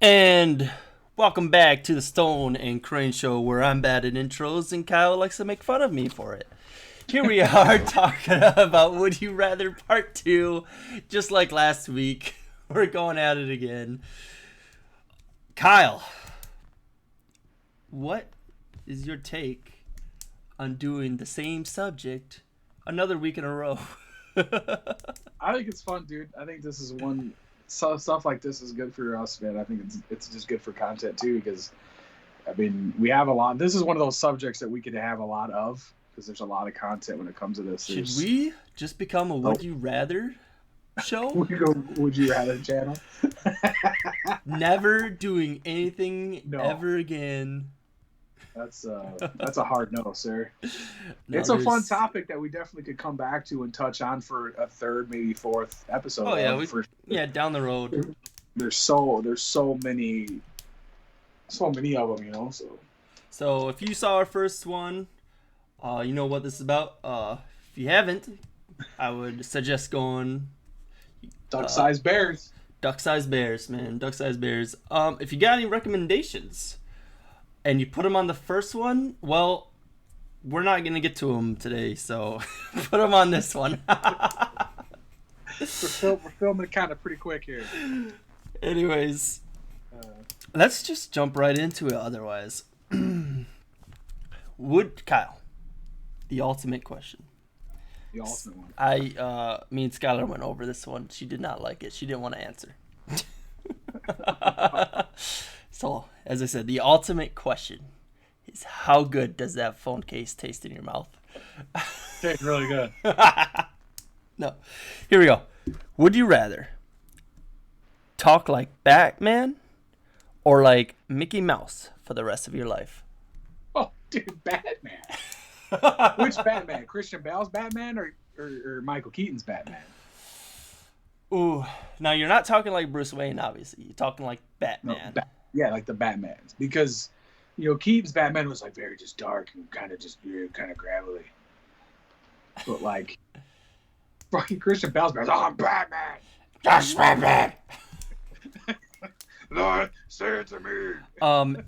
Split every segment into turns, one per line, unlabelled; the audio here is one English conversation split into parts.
And welcome back to the Stone and Crane Show, where I'm bad at intros and Kyle likes to make fun of me for it. Here we are talking about Would You Rather Part 2, just like last week. We're going at it again. Kyle, what is your take on doing the same subject another week in a row?
I think it's fun, dude. I think this is one stuff like this is good for us, man. I think it's just good for content too, because I mean we have a lot. This is one of those subjects that we could have a lot of because there's a lot of content when it comes to this.
Should we just become a Would You Rather show?
We go Would You Rather channel.
Never doing anything ever again.
That's a hard no, sir.
No,
it's a fun topic that we definitely could come back to and touch on for a third, maybe fourth episode.
Oh yeah, down the road.
There's so many of them, you know.
So if you saw our first one, you know what this is about. If you haven't, I would suggest going
Duck-sized bears.
Duck-sized bears, man. Duck-sized bears. If you got any recommendations and you put them on the first one, well, we're not going to get to them today, so put them on this one.
We're filming kind of pretty quick here.
Anyways, let's just jump right into it otherwise. Kyle, the ultimate question.
The ultimate one.
Me and Skylar went over this one. She did not like it. She didn't want to answer. So, as I said, the ultimate question is how good does that phone case taste in your mouth?
Tastes really good.
No. Here we go. Would you rather talk like Batman or like Mickey Mouse for the rest of your life?
Oh, dude, Batman. Which Batman? Christian Bale's Batman or Michael Keaton's Batman?
Ooh. Now, you're not talking like Bruce Wayne, obviously. You're talking like Batman.
No, yeah, like the Batmans. Because, you know, Keaton's Batman was like very just dark and kind of gravelly. But like, fucking Christian Bale's Batman, I'm Batman!
That's Batman!
Lord, say it to me!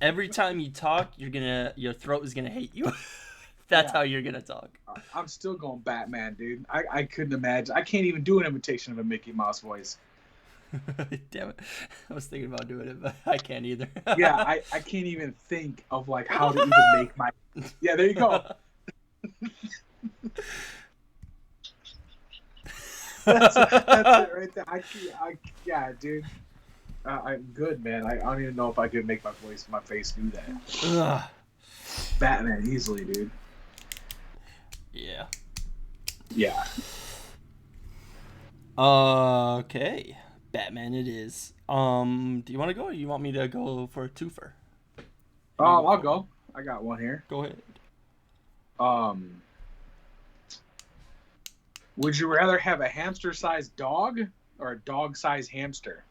Every time you talk, your throat is gonna hate you. That's how you're gonna talk.
I'm still going Batman, dude. I couldn't imagine. I can't even do an imitation of a Mickey Mouse voice.
Damn it. I was thinking about doing it, but I can't either.
Yeah, I can't even think of like how to even make my... Yeah, there you go. that's it right there. Yeah, dude. I'm good, man. I don't even know if I could make my face do that. Batman easily, dude.
Yeah.
Yeah.
Okay. Batman it is. Do you want to go or you want me to go for a twofer?
I'll go. I got one here.
Go ahead.
Would you rather have a hamster-sized dog or a dog-sized hamster?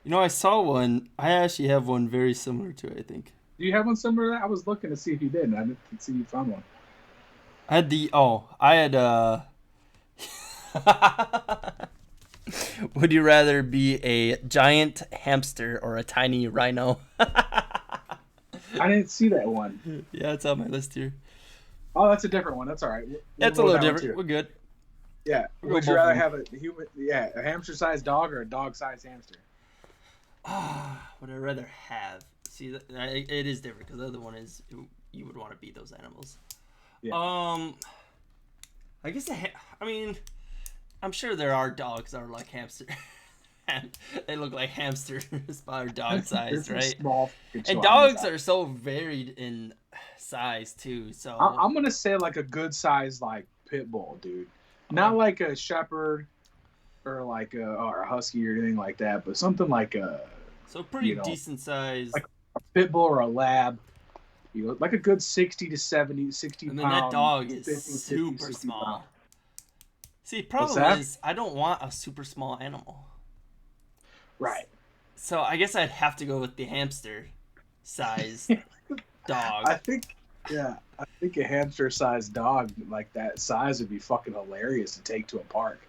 You know, I saw one. I actually have one very similar to it, I think.
Do you have one similar to that? I was looking to see if you did, and I didn't see you found one.
Would you rather be a giant hamster or a tiny rhino?
I didn't see that one.
Yeah, it's on my list here.
Oh, that's a different one. That's all right.
That's a little different. We're good.
Yeah. Would you rather have a hamster-sized dog or a dog-sized hamster?
Would I rather have? See, it is different because the other one is you would want to be those animals.
Yeah.
I guess I'm sure there are dogs that are like hamster, and they look like hamsters, but are dog sized, right?
Small.
And dogs are so varied in size too. So
I'm gonna say like a good size like pit bull, dude. Not like a shepherd or like or a husky or anything like that, but something like a
pretty decent size,
like a pit bull or a lab. You know, like a good 60 to 70, 60
and then
pound.
that dog is
50,
super
60
small.
pound.
See, problem is I don't want a super small animal.
Right.
So I guess I'd have to go with the hamster size dog.
I think Yeah, I think a hamster-sized dog like that size would be fucking hilarious to take to a park.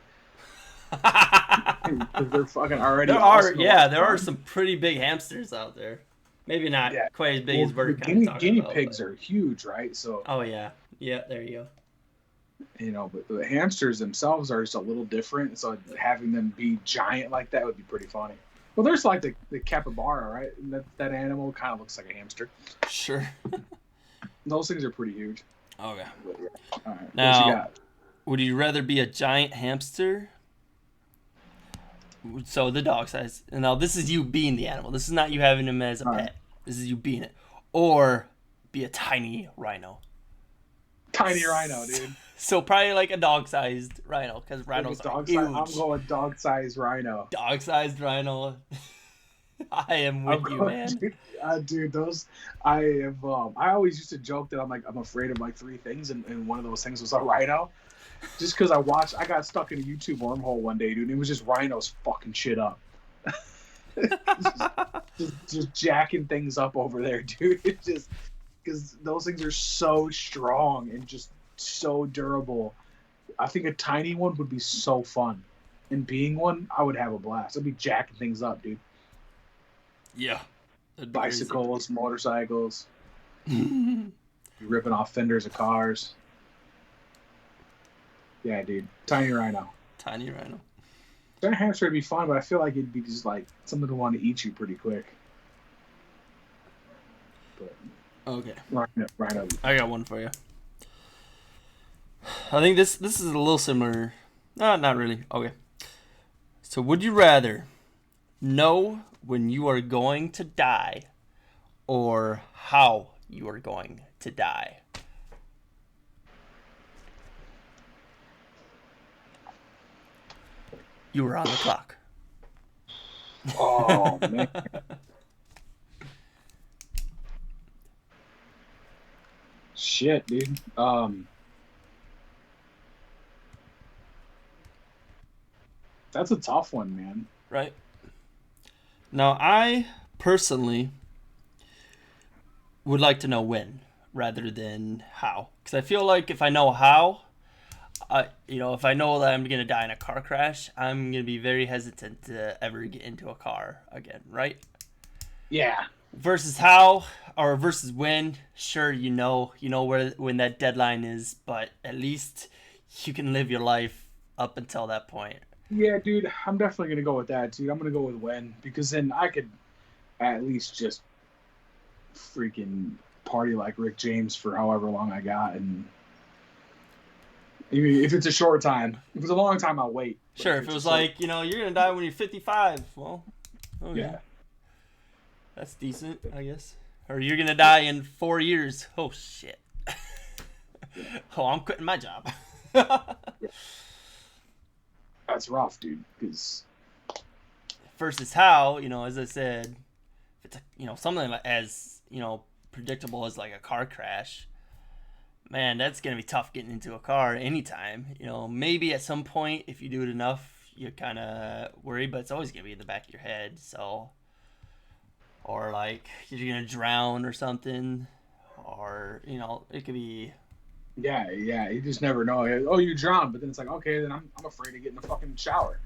Because they're fucking already awesome.
There are some pretty big hamsters out there. Maybe not
Yeah.
quite as big as we're
the
kind of talking
guinea
about.
pigs are huge, right? So.
Oh yeah, there you
go. But the hamsters themselves are just a little different. So having them be giant like that would be pretty funny. Well, there's like the capybara, right? And that animal kind of looks like a hamster.
Sure.
Those things are pretty huge.
Okay.
But, yeah. All right.
Now,
what you got?
Would you rather be a giant hamster? So the dog size. And now this is you being the animal. This is not you having him as a pet. Right. This is you being it. Or be a tiny rhino.
Tiny rhino, dude.
So probably like a dog-sized rhino, because rhinos are huge.
I'm going dog-sized rhino.
Dog-sized rhino. I am with you, man.
Dude, those I have. I always used to joke that I'm afraid of like three things, and one of those things was a rhino. Just because I got stuck in a YouTube wormhole one day, dude, and it was just rhinos fucking shit up. just jacking things up over there, dude. It just because those things are so strong and just so durable. I think a tiny one would be so fun. And being one, I would have a blast. I'd be jacking things up, dude.
Yeah.
Bicycles, motorcycles. Ripping off fenders of cars. Yeah, dude. Tiny rhino.
Tiny rhino.
Giant hamster would be fun, but I feel like it'd be just like something to want to eat you pretty quick. But,
okay.
Rhino.
I got one for you. I think this is a little similar. No, not really. Okay. So would you rather know when you are going to die or how you are going to die? You were on the clock.
Oh, man. Shit, dude. That's a tough one, man.
Right. Now, I personally would like to know when rather than how. Because I feel like if I know how, if I know that I'm going to die in a car crash, I'm going to be very hesitant to ever get into a car again, right?
Yeah.
Versus how, or versus when, sure, you know when that deadline is, but at least you can live your life up until that point.
Yeah, dude, I'm definitely going to go with that, dude. I'm going to go with when, because then I could at least just freaking party like Rick James for however long I got, and if it's a short time. If it's a long time, I'll wait.
Sure, if it was like, you're going to die when you're 55, well, okay. Yeah. That's decent, I guess. Or you're going to die in 4 years. Oh, shit. Oh, I'm quitting my job.
Yeah. That's rough, dude. Because
versus how, as I said, if it's something as predictable as like a car crash, man, that's gonna be tough getting into a car anytime. Maybe at some point if you do it enough, you kind of worry, but it's always gonna be in the back of your head. So, or like you're gonna drown or something, or it could be.
Yeah, you just never know. Oh, you drowned, but then it's like, okay, then I'm afraid to get in the fucking shower.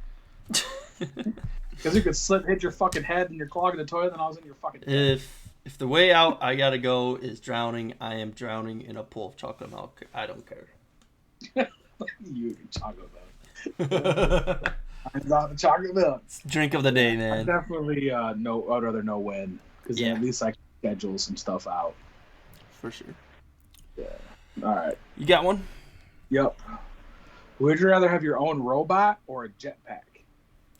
Because you could hit your fucking head and you're clogging the toilet, and I was in your fucking head.
If the way out I gotta go is drowning, I am drowning in a pool of chocolate milk. I don't care.
You and chocolate milk. I'm not the chocolate milk.
It's drink of the day, man.
I definitely I'd rather know when, because then at least I can schedule some stuff out.
For sure.
Yeah. All right.
You got one?
Yep. Would you rather have your own robot or a jetpack?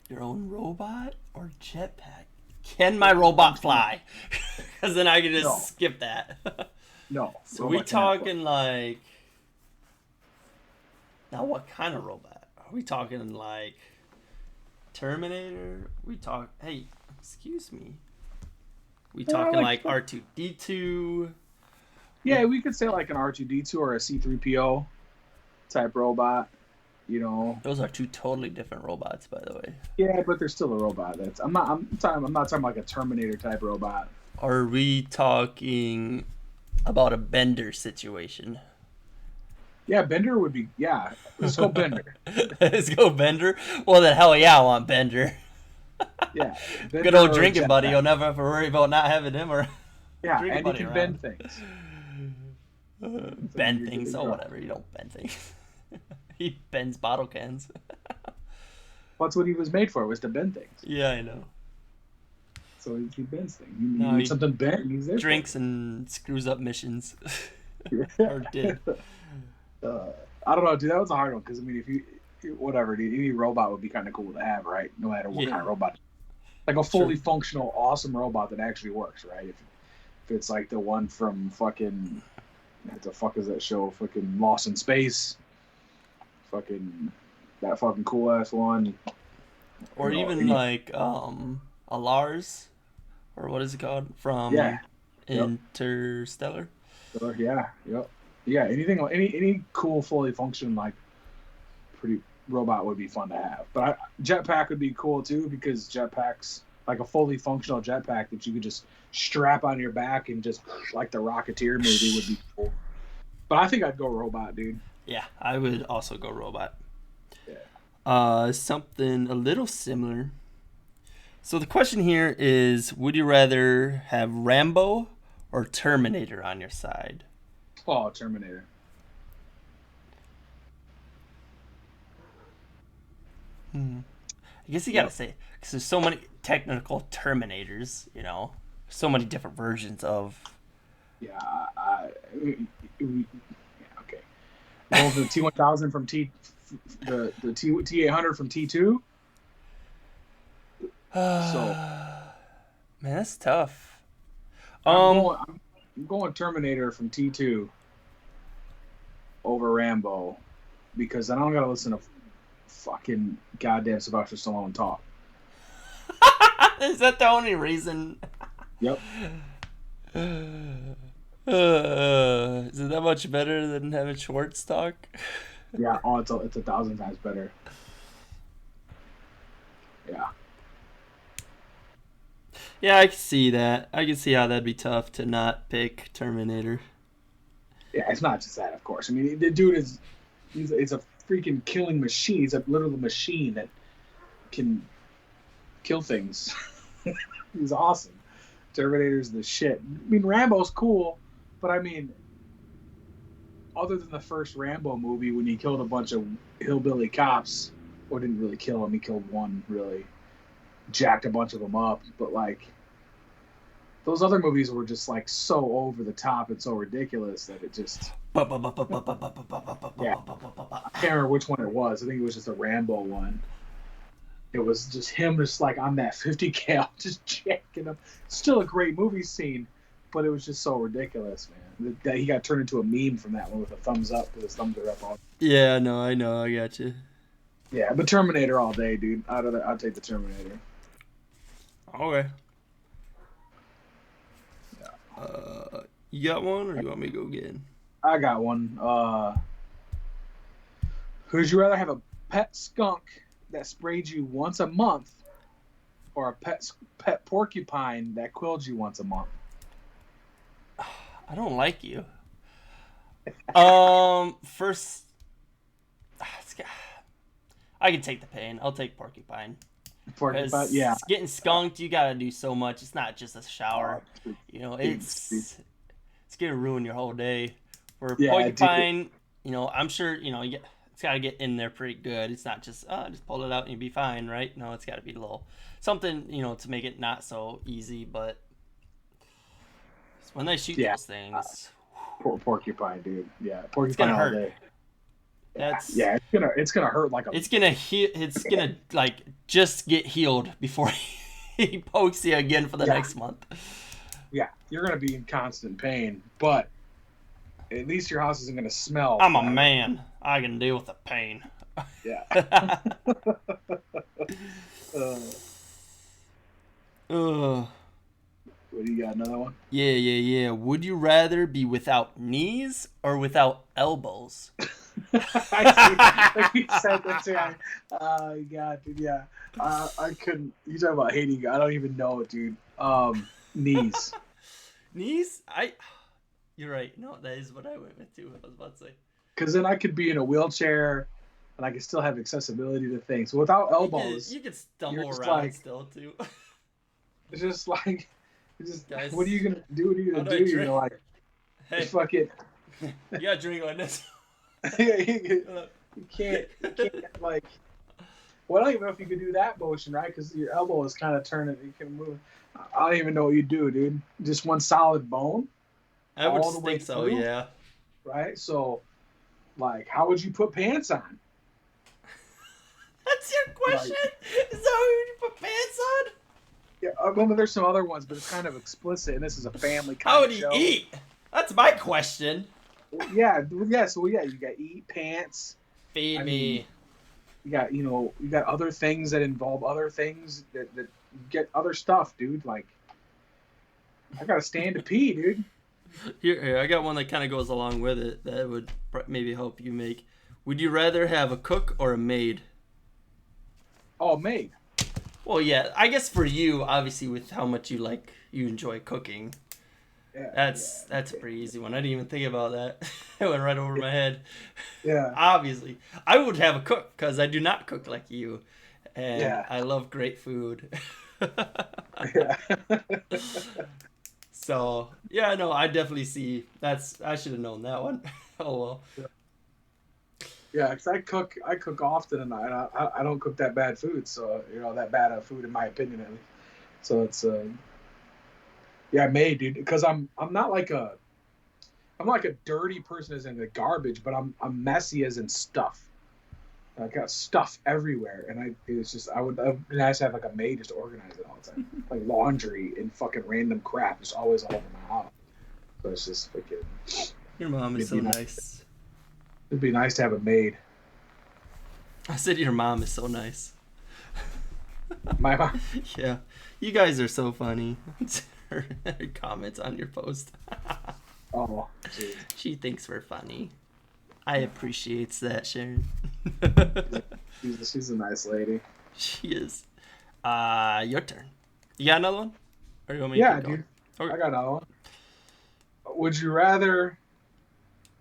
Your own robot or jetpack? Can my robot fly? Because then I can just skip that.
No.
So we talking like... Now what kind of robot? Are we talking like Terminator? Hey, excuse me. We talking like R2-D2?
Yeah, we could say like an R2-D2 or a C-3PO type robot,
Those are two totally different robots, by the way.
Yeah, but they're still a robot. I'm not talking like a Terminator type robot.
Are we talking about a Bender situation.
Yeah, Bender would be. Yeah, let's go Bender.
Let's go Bender. Well, then hell yeah, I want Bender.
Yeah, Bender
Good old
or
drinking buddy.
Jetpack.
You'll never have to worry about not having him or
Yeah,
drinking
and he
buddy
can
around.
bend things.
Bend things. Oh, whatever. You don't bend things. He bends bottle cans.
That's what he was made for, was to bend things.
Yeah, I know.
So he bends things. You need something bent, he's there.
Drinks and screws up missions. Or did.
I don't know, dude. That was a hard one because I mean, if you whatever, dude, any robot would be kind of cool to have, right? No matter what kind of robot, like a fully functional, awesome robot that actually works, right? If it's like the one from fucking, what the fuck is that show? Fucking Lost in Space. Fucking that fucking cool ass one.
Or even like a Lars, or what is it called from Interstellar?
Yeah, yep. Yeah, anything, any cool, fully functioning, like, pretty robot would be fun to have. But jetpack would be cool, too, because jetpacks, like a fully functional jetpack that you could just strap on your back and just, like the Rocketeer movie would be cool. But I think I'd go robot, dude.
Yeah, I would also go robot.
Yeah.
Something a little similar. So the question here is, would you rather have Rambo or Terminator on your side?
Oh, Terminator.
I guess you gotta say, because there's so many technical Terminators, you know, so many different versions of.
Yeah, okay. Well, the T1000 from the T800 from T2.
Man, that's tough.
I'm going Terminator from T2 over Rambo because I don't gotta listen to fucking goddamn Sylvester Stallone talk.
Is that the only reason?
Yep.
Is it that much better than having Schwartz talk?
Yeah, it's 1,000 times better. Yeah.
Yeah, I can see that. I can see how that'd be tough to not pick Terminator.
Yeah, it's not just that, of course. I mean, the dude it's a freaking killing machine. He's a literal machine that can kill things. He's awesome. Terminator's the shit. I mean, Rambo's cool, but I mean, other than the first Rambo movie when he killed a bunch of hillbilly cops, or didn't really kill him, he killed one, really. Jacked a bunch of them up, but like, those other movies were just like so over the top and so ridiculous that it just. Yeah. I can't remember which one it was. I think it was just a Rambo one. It was just him, just like on that 50 cal, just jacking up. Still a great movie scene, but it was just so ridiculous, man. That he got turned into a meme from that one with a thumbs up, with his thumbs are up on.
Yeah, no, I know, I got you.
Yeah, but Terminator all day, dude. I'd take the Terminator.
Okay. You got one, or you want me to go again?
I got one. Would you rather have a pet skunk that sprayed you once a month, or a pet porcupine that quilled you once a month?
I don't like you. First, I can take the pain. I'll take porcupine.
Porcupine, yeah.
Getting skunked, you gotta do so much. It's not just a shower. You know, it's gonna ruin your whole day. For porcupine, you know, I'm sure, you know, it's gotta get in there pretty good. It's not just pull it out and you'll be fine, right? No, it's gotta be a little something, you know, to make it not so easy. But when they shoot those things,
porcupine, dude. Yeah, porcupine all day. It's gonna hurt like a.
It's gonna heal. It's gonna like just get healed before he pokes you again for the next month.
Yeah, you're gonna be in constant pain, but at least your house isn't gonna smell.
I'm a man. I can deal with the pain.
Yeah. What do you got? Another one?
Yeah. Would you rather be without knees or without elbows?
I see. Like you said that too. Oh God, dude. Yeah. I couldn't. You talk about hating. I don't even know it, dude. Knees.
Knees? You're right. No, that is what I went with too. I was about to say.
Because then I could be in a wheelchair, and I could still have accessibility to things. So without elbows,
You could
you're
stumble
just
around
like
still too.
it's just like it's just what are
Guys,
you gonna do? What are you
how
gonna
do I
do? You're
drink?
gonna like
Hey,
fucking
you gotta drink on this.
you can't like. Well, I don't even know if you could do that motion, right? Because your elbow is kind of turning. You can move. I don't even know what you do, dude. Just one solid bone
I would
all the way
think so.
through,
Yeah.
right? So, like, how would you put pants on?
That's your
Like,
question? Is that what you put pants on?
yeah, well, there's some other ones, but it's kind of explicit, and this is a family
How
kind
would
of
he
show.
eat? That's my question.
Yeah, yeah. So yeah, you got eat pants.
Feed
I
me.
mean, you got other things that involve other things that get other stuff, dude. Like, I gotta stand to pee, dude.
Here, I got one that kind of goes along with it that would maybe help you make. Would you rather have a cook or a maid?
Oh, Maid.
Well, yeah, I guess for you, obviously, with how much you enjoy cooking,
Yeah,
that's a pretty easy one. I didn't even think about that. It went right over my head.
yeah,
Obviously, I would have a cook because I do not cook like you, and
yeah,
I love great food.
yeah.
So yeah, no, I definitely see. I should have known that one. Oh well.
Yeah, because I cook often, and I don't cook that bad food. So that bad of food, in my opinion, at least. So it's yeah, Maid, dude. Because I'm not like a dirty person as in the garbage, but I'm messy as in stuff. I got stuff everywhere, and I would be nice to have like a maid just to organize it all the time, like laundry and fucking random crap just always all over my house. So it's just fucking.
Your mom is
It'd
so
be nice.
nice.
It'd be nice to have a maid.
I said your mom is so nice.
My mom.
Yeah, you guys are so funny. Her comments on your post.
Oh, geez.
She thinks we're funny. I appreciates that, Sharon.
She's a nice lady.
She is. Your turn. You got another one? Or you want me to
Yeah,
keep going?
dude.
Okay.
I got another one. Would you rather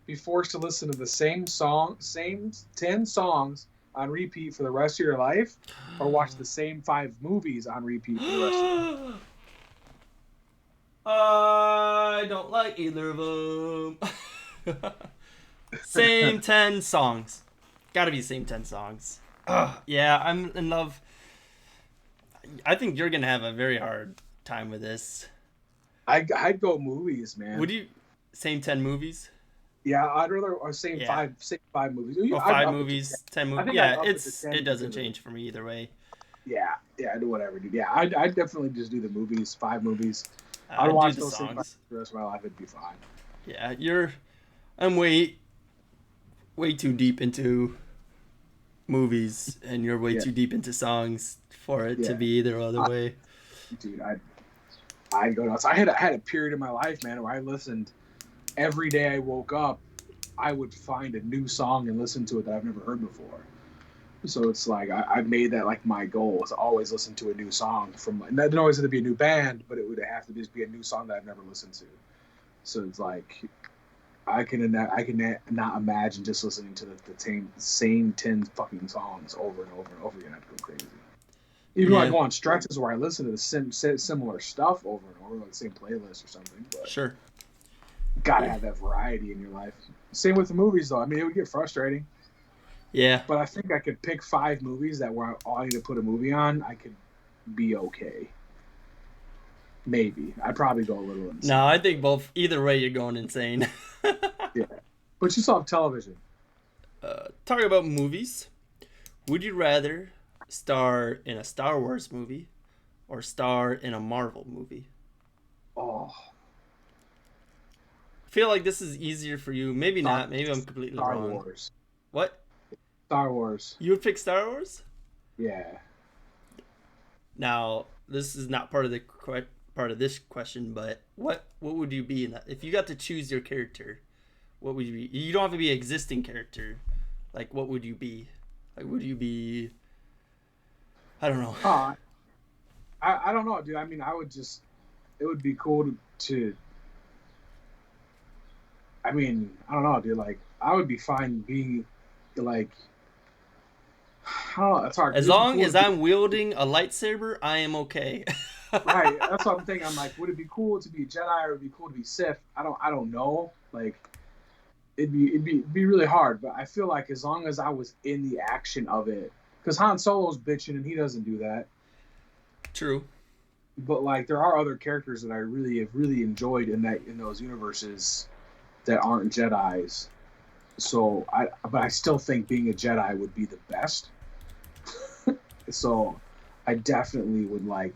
be forced to listen to the same 10 songs on repeat for the rest of your life, or watch the same 5 movies on repeat for the rest of your life?
I don't like either of them. Same 10 songs. Gotta be the same 10 songs. Yeah, I'm in love. I think you're gonna have a very hard time with this.
I'd go movies, man.
Would you? Same 10 movies?
Yeah, I'd rather same
Yeah.
five movies.
Or
I'd
5
up it to
movies, 10
I
movies.
think I'd
Yeah,
up it to 10
it doesn't
because
change for me either way.
yeah, I do whatever, dude. Yeah, I'd definitely just do the movies, 5 movies. I'd
I do
watch
the
those same 5
songs.
for the rest of my life. It'd be fine.
Yeah, I'm way too deep into movies, and you're way
Yeah.
too deep into songs for it to
Yeah.
be either other way.
Dude, I'd go nuts. I had a period in my life, man, where I listened every day I woke up. I would find a new song and listen to it that I've never heard before. So it's like I've made that like my goal to always listen to a new song from. And that didn't always have to be a new band, but it would have to just be a new song that I've never listened to. So it's like I can not imagine just listening to the same 10 fucking songs over and over and over again. I'd go crazy. Even though I go on stretches where I listen to the similar stuff over and over, like the same playlist or something. But
Sure.
gotta have that variety in your life. Same with the movies, though. I mean, it would get frustrating.
Yeah.
But I think I could pick 5 movies that were all I need to put a movie on. I could be okay. Maybe. I'd probably go a little insane.
No, I think both. Either way, you're going insane.
Yeah. But you still have television.
Talking about movies, would you rather star in a Star Wars movie or star in a Marvel movie?
Oh.
I feel like this is easier for you. Maybe not. Maybe I'm completely
Star
wrong.
Wars.
What?
Star Wars.
You would pick Star Wars?
Yeah.
Now, this is not part of this question, but what would you be in that? If you got to choose your character, what would you be? You don't have to be an existing character. Like, what would you be? Like, would you be? I don't know.
I don't know, dude. I mean, it would be cool to I mean, I don't know, dude. Like, I would be fine being like, I don't know. It's hard.
As
It'd be
long
cool to
as
be
I'm wielding a lightsaber, I am okay.
right. That's what I'm thinking. I'm like, would it be cool to be a Jedi or would it be cool to be Sith? I don't know. Like, it'd be really hard. But I feel like as long as I was in the action of it, because Han Solo's bitching and he doesn't do that.
True.
But like, there are other characters that I really have really enjoyed in those universes that aren't Jedi's. So but I still think being a Jedi would be the best. So I definitely would like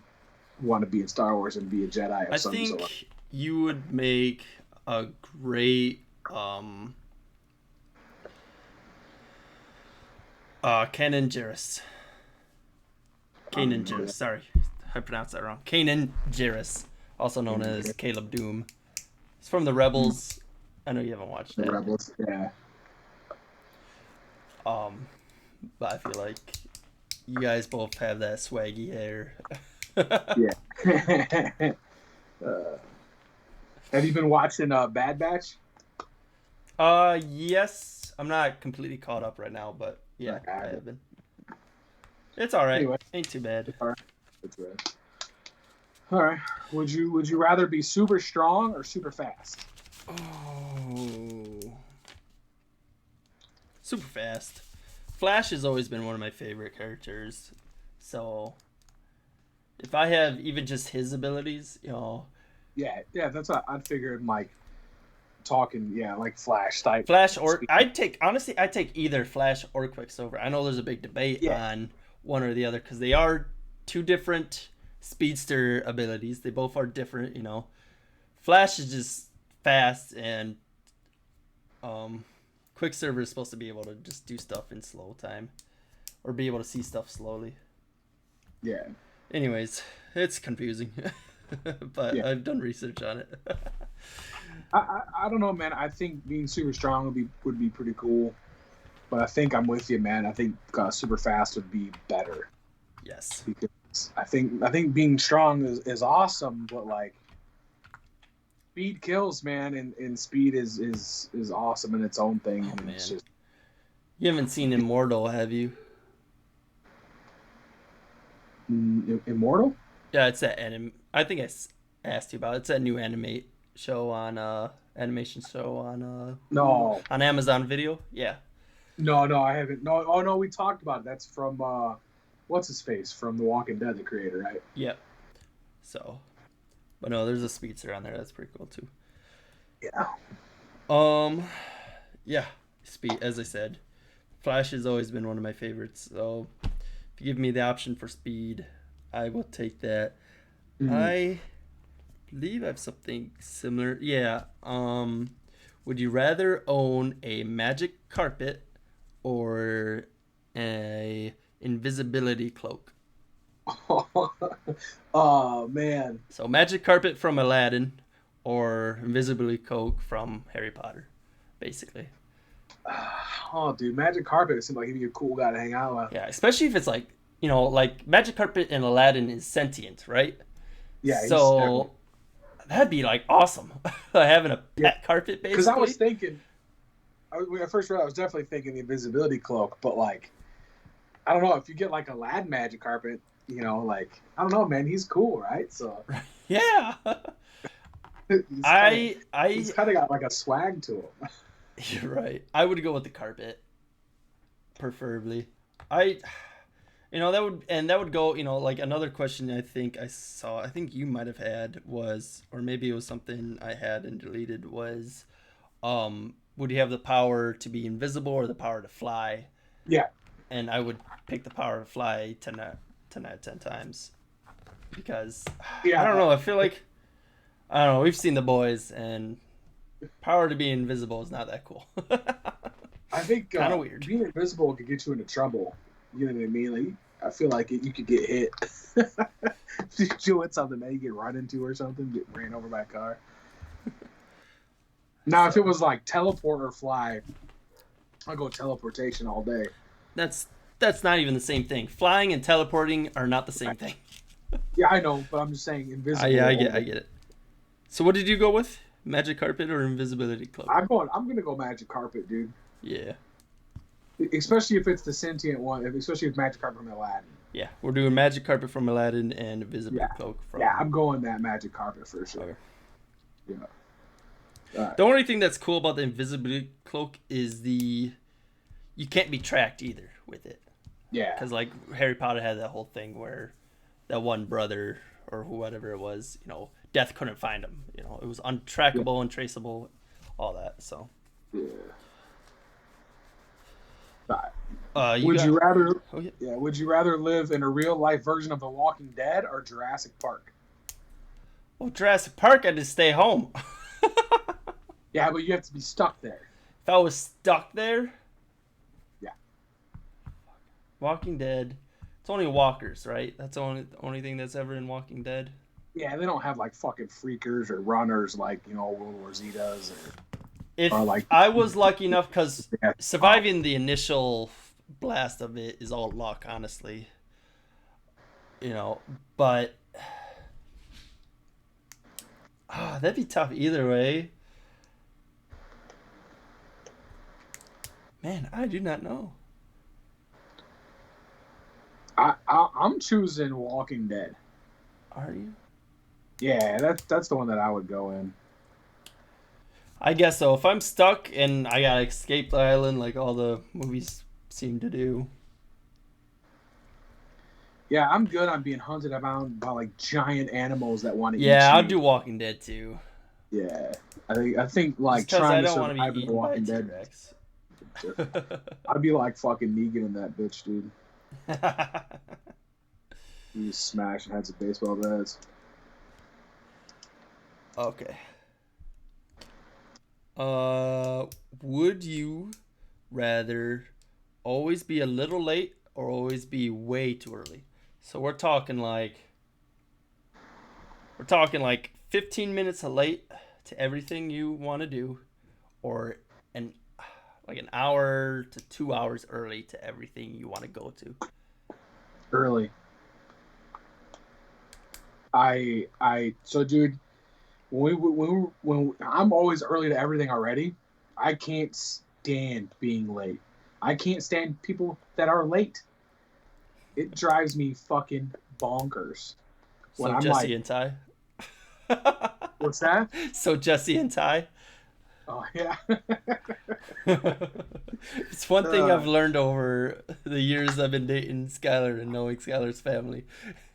want to be in Star Wars and be a Jedi of
I
some sort.
think you would make a great Kanan Jarrus. Kanan Jarrus, sorry. I pronounced that wrong. Kanan Jarrus, also known as Caleb Doom. He's from the Rebels. I know you haven't watched
The
that.
Rebels, yeah.
But I feel like you guys both have that swaggy hair.
Yeah. Have you been watching Bad Batch?
Yes. I'm not completely caught up right now, but yeah,
Okay.
I have been. It's all right.
Anyway.
Ain't too bad.
All right. That's right. All right. Would you rather be super strong or super fast?
Oh. Super fast. Flash has always been one of my favorite characters. So if I have even just his abilities, you know.
Yeah, that's what I'd figure. Like talking, yeah, like Flash type.
Flash or I'd take either Flash or Quicksilver. I know there's a big debate on one or the other because they are two different speedster abilities. They both are different, you know. Flash is just fast, and Quicksilver is supposed to be able to just do stuff in slow time or be able to see stuff slowly.
Yeah.
Anyways, it's confusing, but I've done research on it.
I don't know, man. I think being super strong would be pretty cool, but I think I'm with you, man. I think super fast would be better.
Yes.
Because I think being strong is awesome, but like speed kills, man, and speed is awesome in its own thing.
Oh,
and
man.
It's just...
You haven't seen Immortal, have you?
Immortal?
Yeah, it's that anime. I think I asked you about it. It's that new animation show on
No.
on Amazon Video. Yeah.
No, I haven't. No, oh no, we talked about it. That's from what's his face from The Walking Dead, the creator, right?
Yep. So, but no, there's a speedster on there. That's pretty cool too.
Yeah.
Yeah. Speed, as I said, Flash has always been one of my favorites. So, if you give me the option for speed, I will take that.
Mm-hmm.
I believe I have something similar. Yeah. Would you rather own a magic carpet or a invisibility cloak?
Oh man.
So magic carpet from Aladdin or invisibility cloak from Harry Potter, basically.
Oh, dude, magic carpet. It seems like he'd be a cool guy to hang out with.
Yeah, especially if it's like, you know, like magic carpet in Aladdin is sentient, right?
Yeah.
So that'd be like awesome, having a pet carpet, basically.
Because I was thinking, when I first read it, I was definitely thinking the invisibility cloak, but like, I don't know if you get like a lad magic carpet, you know, like I don't know, man, he's cool, right? So
yeah,
he's kind of got like a swag to him.
You're right. I would go with the carpet, preferably. You know, that would go, you know, like another question I think you might have had was, or maybe it was something I had and deleted was, would you have the power to be invisible or the power to fly?
Yeah.
And I would pick the power to fly 10 out of 10 times because I don't know. I feel like, I don't know. We've seen The Boys and power to be invisible is not that cool.
I think
kind of weird.
Being invisible could get you into trouble. You know what I mean? Like, I feel like you could get hit. If you doing something that you get run into or something, get ran over by a car. Now, if it was like teleport or fly, I'll go teleportation all day.
That's not even the same thing. Flying and teleporting are not the same thing.
Yeah, I know, but I'm just saying invisible.
Yeah, I get it. So what did you go with? Magic carpet or invisibility cloak?
I'm gonna go magic carpet, dude.
Yeah.
Especially if it's the sentient one. Especially if magic carpet from Aladdin.
Yeah, we're doing magic carpet from Aladdin and invisibility cloak from.
Yeah, I'm going that magic carpet for sure.
Okay.
Yeah.
The only thing that's cool about the invisibility cloak is you can't be tracked either with it.
Yeah.
Because like Harry Potter had that whole thing where that one brother or whatever it was, death couldn't find him. It was untrackable, untraceable, all that. So.
Yeah.
Would you
rather? Oh, yeah. Would you rather live in a real life version of The Walking Dead or Jurassic Park?
Well, Jurassic Park, I just stay home.
Yeah, but you have to be stuck there.
If I was stuck there.
Yeah.
Walking Dead. It's only walkers, right? That's the only thing that's ever in Walking Dead.
Yeah, they don't have like fucking freakers or runners like World War Z does.
If I was lucky enough, because surviving the initial blast of it is all luck, honestly. But that'd be tough either way. Man, I do not know.
I'm choosing Walking Dead.
Are you?
Yeah, that's the one that I would go in.
I guess so. If I'm stuck and I gotta escape the island like all the movies seem to do.
Yeah, I'm good on being hunted around by like giant animals that want to eat you.
Yeah, I'll do Walking Dead too.
Yeah, I think like trying to survive in Walking Dead. I'd be like fucking Negan in that bitch, dude. You just smashing heads of baseball bats.
Okay. Would you rather always be a little late or always be way too early? So we're talking like 15 minutes late to everything you want to do, or an hour to 2 hours early to everything you want to go to.
Early. So dude, when I'm always early to everything already, I can't stand being late. I can't stand people that are late. It drives me fucking bonkers.
So I'm Jesse and Ty.
What's that?
So Jesse and Ty.
Oh yeah.
It's one thing I've learned over the years I've been dating Skylar and knowing Skylar's family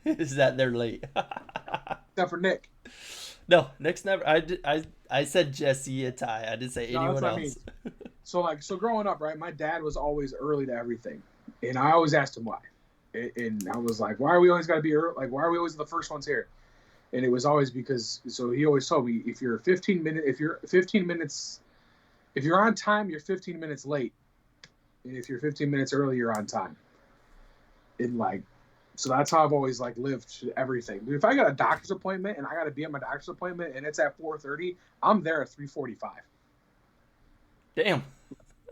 is that they're late.
Except for Nick.
No, Nick's never. I said Jesse and Ty. I didn't say anyone else.
So growing up, right, my dad was always early to everything, and I always asked him why, and I was like, why are we always got to be early? Like, why are we always the first ones here? And it was always because. So he always told me if you're 15 minutes, if you're on time, you're 15 minutes late, and if you're 15 minutes early, you're on time. And so that's how I've always lived everything. Dude, if I got a doctor's appointment and I got to be at my doctor's appointment and it's at 4:30, I'm there at 3:45.
Damn.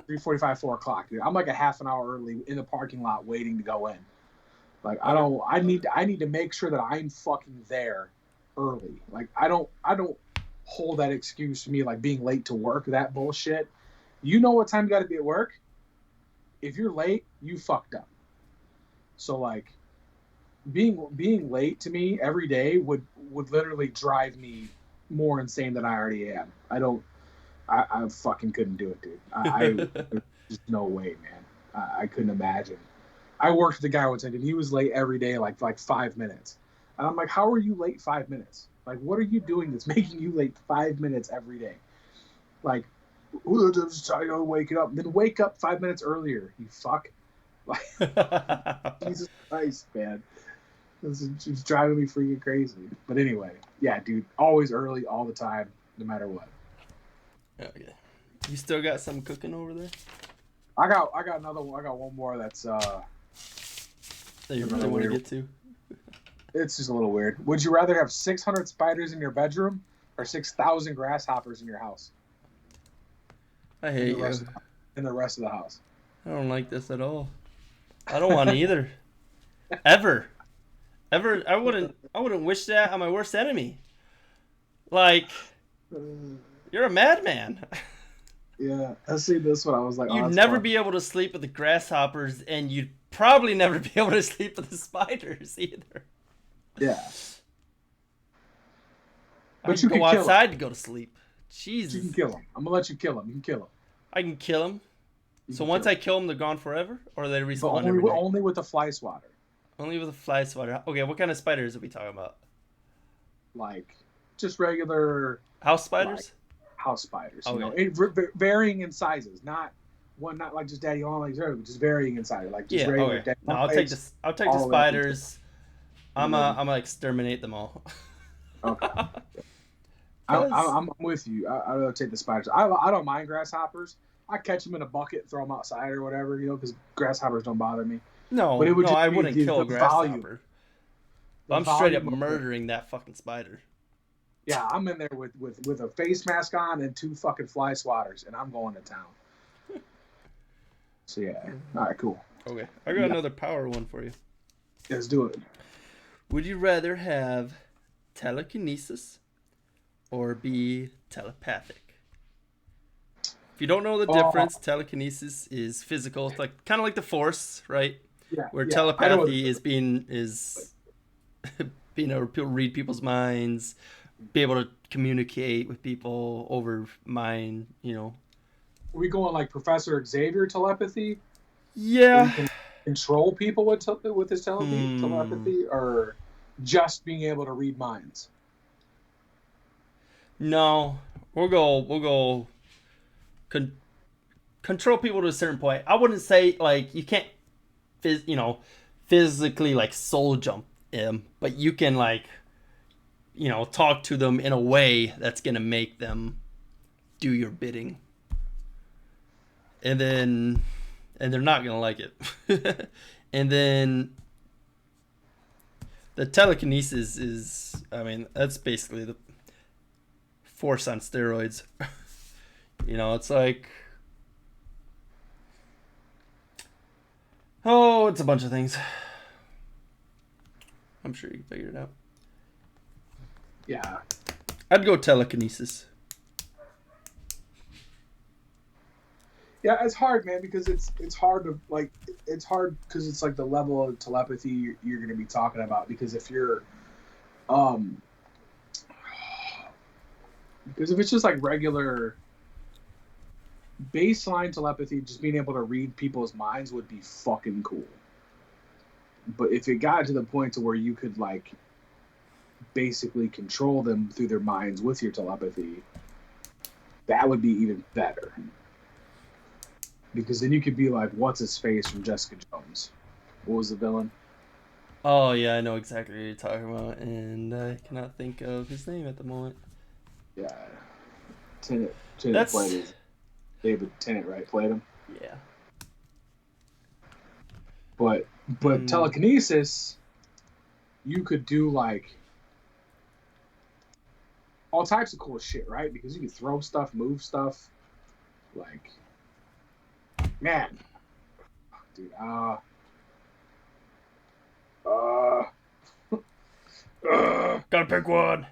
3:45, 4 o'clock, dude. I'm like a half an hour early in the parking lot waiting to go in. I need to make sure that I'm fucking there early. I don't hold that excuse to me being late to work, that bullshit. You know what time you got to be at work? If you're late, you fucked up. So being late to me every day would literally drive me more insane than I already am. I fucking couldn't do it, dude. There's just no way, man. I couldn't imagine. I worked with a guy once, and he was late every day, like 5 minutes. And I'm like, how are you late 5 minutes? What are you doing that's making you late 5 minutes every day? Just wake it up. Then wake up 5 minutes earlier, you fuck. Jesus Christ, man. This is driving me freaking crazy. But anyway, yeah, dude, always early, all the time, no matter what.
Okay. You still got some cooking over there?
I got another one. I got one more that's
that you really want to get to?
It's just a little weird. Would you rather have 600 spiders in your bedroom or 6,000 grasshoppers in your house?
I hate you.
In the rest of the house.
I don't like this at all. I don't want either. Ever. I wouldn't wish that on my worst enemy. You're a madman.
Yeah, I see this one. I was like, oh,
You'd
that's
never
fun.
be able to sleep with the grasshoppers, and you'd probably never be able to sleep with the spiders either.
Yeah,
I
but
can
you
go
could kill him.
outside to go to sleep.
You can
Jesus.
kill him. I'm gonna let you kill him. You can kill him.
I can kill them.
You
So
can
once
kill
I
him.
kill them, they're gone forever? Or they
But
respawn every day?
only with the fly swatter.
Only with a fly spider. Okay, what kind of spiders are we talking about?
Like just regular
House
like
spiders?
house spiders. You know,
Okay.
varying in sizes. Not like just daddy long legs, just varying in size. Like just
Yeah,
regular
okay.
daddy
No,
long
I'll take
legs.
this. I'll take the
all the way up until
spiders. I'm gonna exterminate them all.
okay.
Cause
I'm with you. I would take the spiders. I don't mind grasshoppers. I catch them in a bucket, throw them outside or whatever, you know, because grasshoppers don't bother me. But it would
no,
just
I
be
wouldn't kill a
the volume.
grasshopper.
The
I'm straight up
volume of
murdering that fucking spider.
yeah, I'm in there with a face mask on and 2 fucking fly swatters, and I'm going to town. So yeah, all right, cool.
Okay, I got another power one for you.
Let's do it.
Would you rather have telekinesis or be telepathic? If you don't know the difference, telekinesis is physical. It's like kind of like the Force, right?
Yeah,
Where
yeah,
telepathy is being able to read people's minds, be able to communicate with people over mind.
Are we going like Professor Xavier telepathy?
Yeah.
You can control people with his telepathy, or just being able to read minds?
No, we'll go. Control people to a certain point. I wouldn't say like you can't, physically like soul jump them, but you can like, talk to them in a way that's gonna make them do your bidding, and they're not gonna like it, and then the telekinesis is, I mean, that's basically the Force on steroids. It's like, oh, it's a bunch of things. I'm sure you can figure it out.
Yeah.
I'd go telekinesis.
Yeah, it's hard, man, because it's hard to like it's hard because it's like the level of telepathy you're going to be talking about. Because if you're, because if it's just like regular baseline telepathy, just being able to read people's minds would be fucking cool. But if it got to the point to where you could like basically control them through their minds with your telepathy, that would be even better. Because then you could be like, what's his face from Jessica Jones? What was the villain?
Oh yeah, I know exactly what you're talking about, and I cannot think of his name at the moment.
Yeah, Tennant
That's...
played it. David Tennant, right? Played him.
Yeah.
But telekinesis, you could do like all types of cool shit, right? Because you can throw stuff, move stuff, like, man, dude,
Gotta pick one.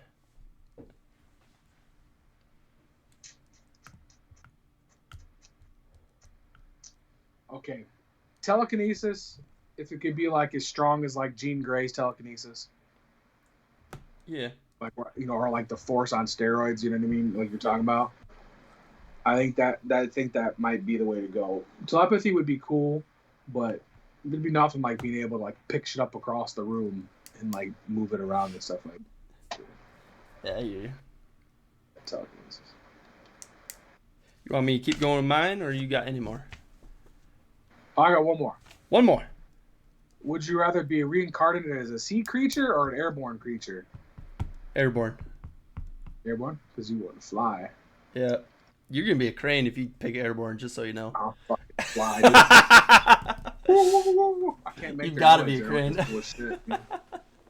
okay, telekinesis, if it could be like as strong as like Jean Grey's telekinesis.
Yeah.
Like, or like the Force on steroids, you know what I mean? Like you're talking about. I think that might be the way to go. Telepathy would be cool, but it'd be nothing like being able to like pick shit up across the room and like move it around and stuff like that.
Yeah, yeah.
Telekinesis.
You want me to keep going with mine, or you got any more?
Oh, I got one more.
One more.
Would you rather be reincarnated as a sea creature or an airborne creature?
Airborne.
Airborne? Because you wouldn't fly.
Yeah. You're going to be a crane if you pick airborne, just so you know.
I'll fucking fly. I can't make
You've got to be a
noise.
crane.
Shit,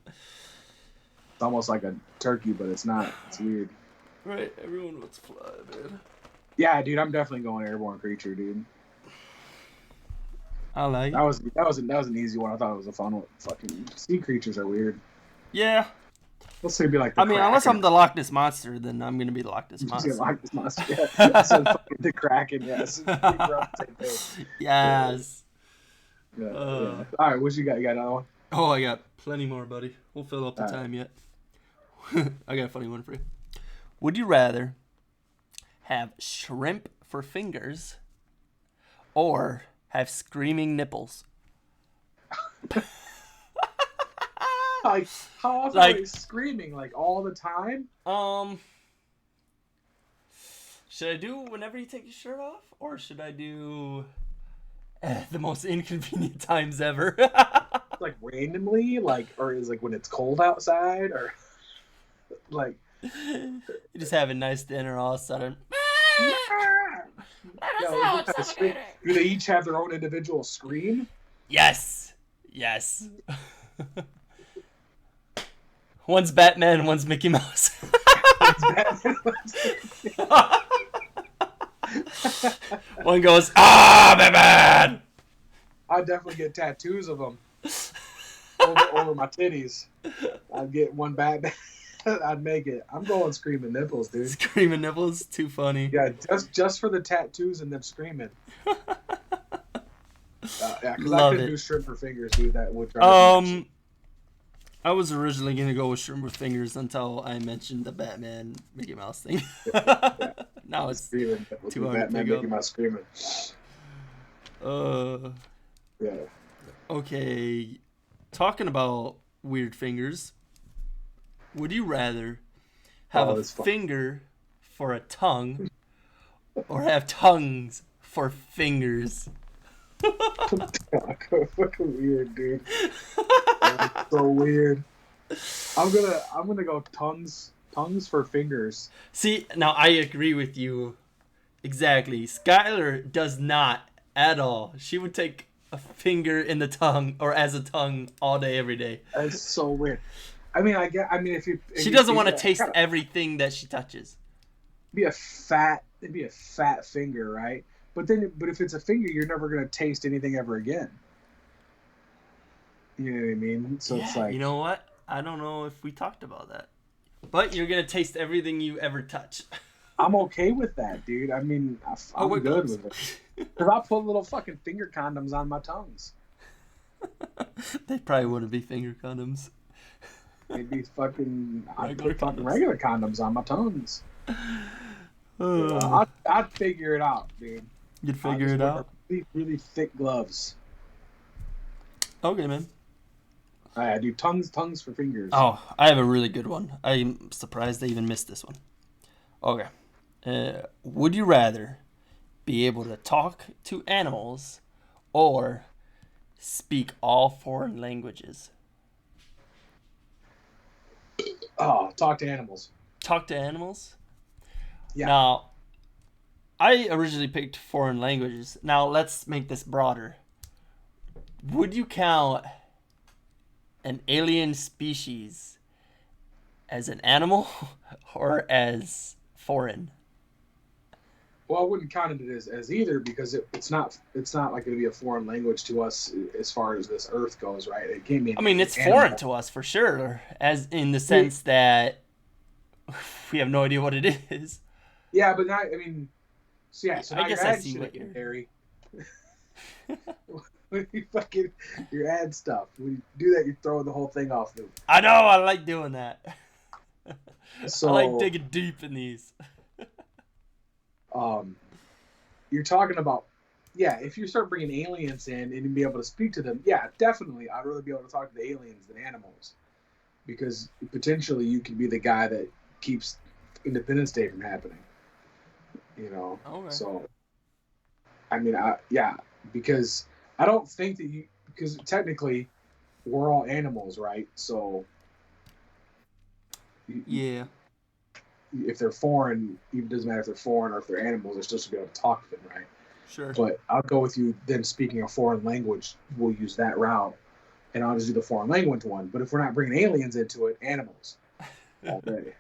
it's almost like a turkey, but it's not. It's weird.
Right, everyone wants to fly, man.
Yeah, dude, I'm definitely going airborne creature, dude.
I like it.
That was an easy one. I thought it was a fun one. Fucking sea creatures are weird.
Yeah.
Let's say it'd be like the
I mean, unless
Kraken.
I'm the Loch Ness Monster, then I'm gonna be the Loch Ness
You say
Monster.
Loch Ness Monster. Yeah. I said fucking the Kraken. Yes. Yeah. We're on the same page.
Yes.
Yeah. Yeah. All right. What you got? You got another one?
Oh, I got plenty more, buddy. We'll fill up the
All right.
time yet. I got a funny one for you. Would you rather have shrimp for fingers or have screaming nipples?
Like, how often are you screaming? Like all the time?
Should I do whenever you take your shirt off, or should I do the most inconvenient times ever?
Like randomly, like, or is like when it's cold outside, or like
you just have a nice dinner all of a sudden.
Do they each have their own individual scream?
Yes. Yes. One's Batman, one's Mickey Mouse. One goes, Batman!
I'd definitely get tattoos of them over my titties. I'd get one Batman. I'd make it. I'm going screaming nipples, dude.
Screaming nipples? Too funny.
Yeah, just for the tattoos and them screaming. Yeah, because I couldn't do shrimp for fingers, dude. That would drive me nuts.
I was originally gonna go with shrimp with fingers until I mentioned the Batman Mickey Mouse thing.
Yeah.
Now it's
screaming.
too hard
Batman
to
Mickey Mouse screaming. Yeah.
Okay. Talking about weird fingers, would you rather have a finger for a tongue or have tongues for fingers?
Fucking weird, dude. That's so weird. I'm gonna go tongues for fingers.
See, now I agree with you exactly. Skylar does not at all. She would take a finger in the tongue or as a tongue all day, every day.
That's so weird. I mean, if
she doesn't want to taste everything that she touches.
It'd be a fat finger, right? But if it's a finger, you're never gonna taste anything ever again. You know what I mean? So it's like,
you know what? I don't know if we talked about that, but you're gonna taste everything you ever touch.
I'm okay with that, dude. I mean, I'm good with it. Because I'll put little fucking finger condoms on my tongues.
They probably wouldn't be finger condoms.
They'd be fucking regular condoms on my tongues. I'd figure it out, dude.
You'd figure it out?
Really, really thick gloves.
Okay, man.
I do tongues for fingers.
Oh, I have a really good one. I'm surprised I even missed this one. Okay. Would you rather be able to talk to animals or speak all foreign languages?
Oh, talk to animals.
Talk to animals?
Yeah.
Now, I originally picked foreign languages. Now, let's make this broader. Would you count an alien species as an animal or as foreign?
Well, I wouldn't count it as either because it's not like going to be a foreign language to us as far as this Earth goes, right? It came in.
I mean, it's foreign to us for sure, as in the sense that we have no idea what it is.
Yeah, but not. I mean, so yeah. So
I guess I see what
you're. Harry. When you fucking your ad stuff, when you do that, you throw the whole thing off.
I know. I like doing that.
So
I like digging deep in these.
You're talking about, if you start bringing aliens in and be able to speak to them, definitely, I'd rather be able to talk to the aliens than animals, because potentially you could be the guy that keeps Independence Day from happening. You know.
Okay.
So, I mean, because I don't think that because technically we're all animals, right? So.
Yeah.
If they're foreign, it doesn't matter if they're foreign or if they're animals, they're supposed to be able to talk to them, right?
Sure.
But I'll go with you then speaking a foreign language. We'll use that route, and I'll just do the foreign language one. But if we're not bringing aliens into it, animals all day.